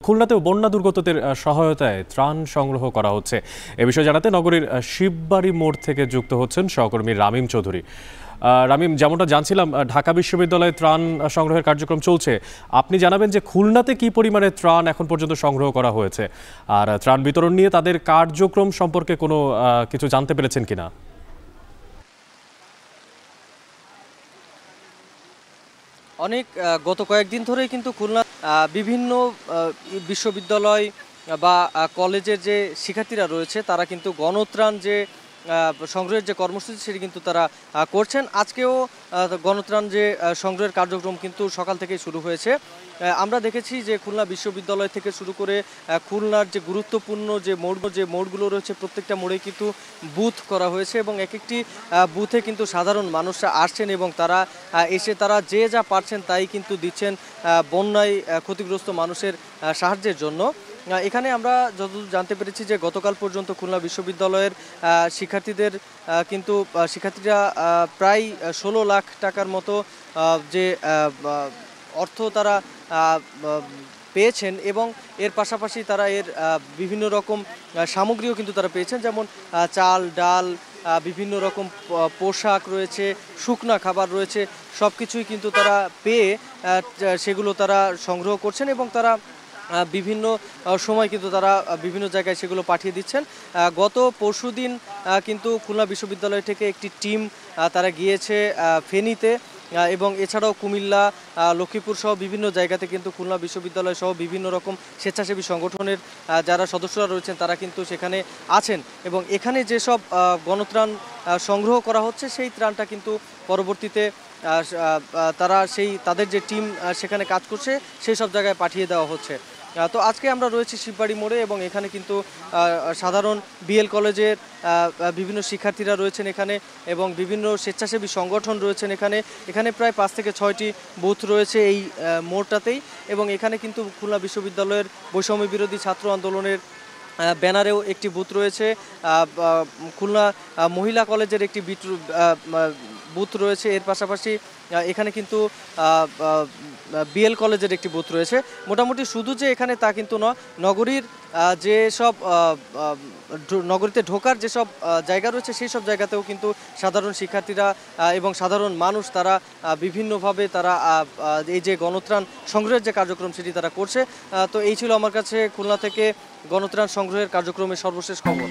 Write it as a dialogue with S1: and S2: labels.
S1: খুলনাতেও বন্যা দুর্গতদের সহায়তায় ত্রাণ সংগ্রহ করা হচ্ছে। এ বিষয়ে জানাতে নগরীর শিববাড়ি মোড় থেকে যুক্ত হচ্ছেন সহকর্মী রামিম চৌধুরী। রামিম, যেমনটা জানছিলাম, ঢাকা বিশ্ববিদ্যালয়ে ত্রাণ সংগ্রহের কার্যক্রম চলছে। আপনি জানাবেন যে খুলনাতে কি পরিমাণে ত্রাণ এখন পর্যন্ত সংগ্রহ করা হয়েছে, আর ত্রাণ বিতরণ নিয়ে তাদের কার্যক্রম সম্পর্কে কোনো কিছু জানতে পেরেছেন কিনা?
S2: গত কয়েকদিন ধরেই কিন্তু খুলনা বিভিন্ন বিশ্ববিদ্যালয় বা কলেজের যে শিক্ষার্থীরা রয়েছে তারা কিন্তু গণত্রাণ যে সংগ্রহের যে কর্মসূচি সেটি কিন্তু তারা করছেন। আজকেও গণত্রাণ যে সংগ্রহের কার্যক্রম কিন্তু সকাল থেকেই শুরু হয়েছে। আমরা দেখেছি যে খুলনা বিশ্ববিদ্যালয় থেকে শুরু করে খুলনার যে গুরুত্বপূর্ণ যে মোড়গুলো রয়েছে প্রত্যেকটা মোড়ে কিন্তু বুথ করা হয়েছে এবং এক একটি বুথে কিন্তু সাধারণ মানুষরা আসছেন এবং তারা এসে তারা যে যা পারছেন তাই কিন্তু দিচ্ছেন বন্যায় ক্ষতিগ্রস্ত মানুষের সাহায্যের জন্য। এখানে আমরা যতদূর জানতে পেরেছি যে গতকাল পর্যন্ত খুলনা বিশ্ববিদ্যালয়ের শিক্ষার্থীরা প্রায় 16 লাখ টাকার মতো যে অর্থ তারা পেয়েছেন এবং এর পাশাপাশি তারা এর বিভিন্ন রকম সামগ্রীও কিন্তু তারা পেয়েছেন, যেমন চাল, ডাল, বিভিন্ন রকম পোশাক রয়েছে, শুকনা খাবার রয়েছে, সব কিছুই কিন্তু তারা পেয়ে সেগুলো তারা সংগ্রহ করছেন এবং তারা বিভিন্ন সময় কিন্তু তারা বিভিন্ন জায়গায় সেগুলো পাঠিয়ে দিচ্ছেন। গত পরশুদিন কিন্তু খুলনা বিশ্ববিদ্যালয় থেকে একটি টিম তারা গিয়েছে ফেনীতে এবং এছাড়াও কুমিল্লা, লক্ষ্মীপুর সহ বিভিন্ন জায়গাতে কিন্তু খুলনা বিশ্ববিদ্যালয় সহ বিভিন্ন রকম স্বেচ্ছাসেবী সংগঠনের যারা সদস্যরা রয়েছেন তারা কিন্তু সেখানে আছেন এবং এখানে যেসব গণত্রাণ সংগ্রহ করা হচ্ছে সেই ত্রাণটা কিন্তু পরবর্তীতে তাদের যে টিম সেখানে কাজ করছে সেই সব জায়গায় পাঠিয়ে দেওয়া হচ্ছে। তো আজকে আমরা রয়েছি শিববাড়ি মোড়ে এবং এখানে কিন্তু সাধারণ বিএল কলেজের বিভিন্ন শিক্ষার্থীরা রয়েছেন এখানে এবং বিভিন্ন স্বেচ্ছাসেবী সংগঠন রয়েছেন এখানে প্রায় 5 থেকে 6টি বুথ রয়েছে এই মোড়টাতেই এবং এখানে কিন্তু খুলনা বিশ্ববিদ্যালয়ের বৈষম্য বিরোধী ছাত্র আন্দোলনের ব্যানারেও একটি বুথ রয়েছে। খুলনা মহিলা কলেজের একটি বুথ রয়েছে। এর পাশাপাশি এখানে কিন্তু বিএল কলেজের একটি বুথ রয়েছে। মোটামুটি শুধু যে এখানে তা কিন্তু নয়, নগরীর নগরীতে ঢোকার যেসব জায়গা রয়েছে সেই সব জায়গাতেও কিন্তু সাধারণ শিক্ষার্থীরা এবং সাধারণ মানুষ তারা বিভিন্নভাবে তারা এই যে গণত্রাণ সংগ্রহের যে কার্যক্রম সেটি তারা করছে। তো এই ছিল আমার কাছে খুলনা থেকে গণত্রাণ সংগ্রহের কার্যক্রমের সর্বশেষ খবর।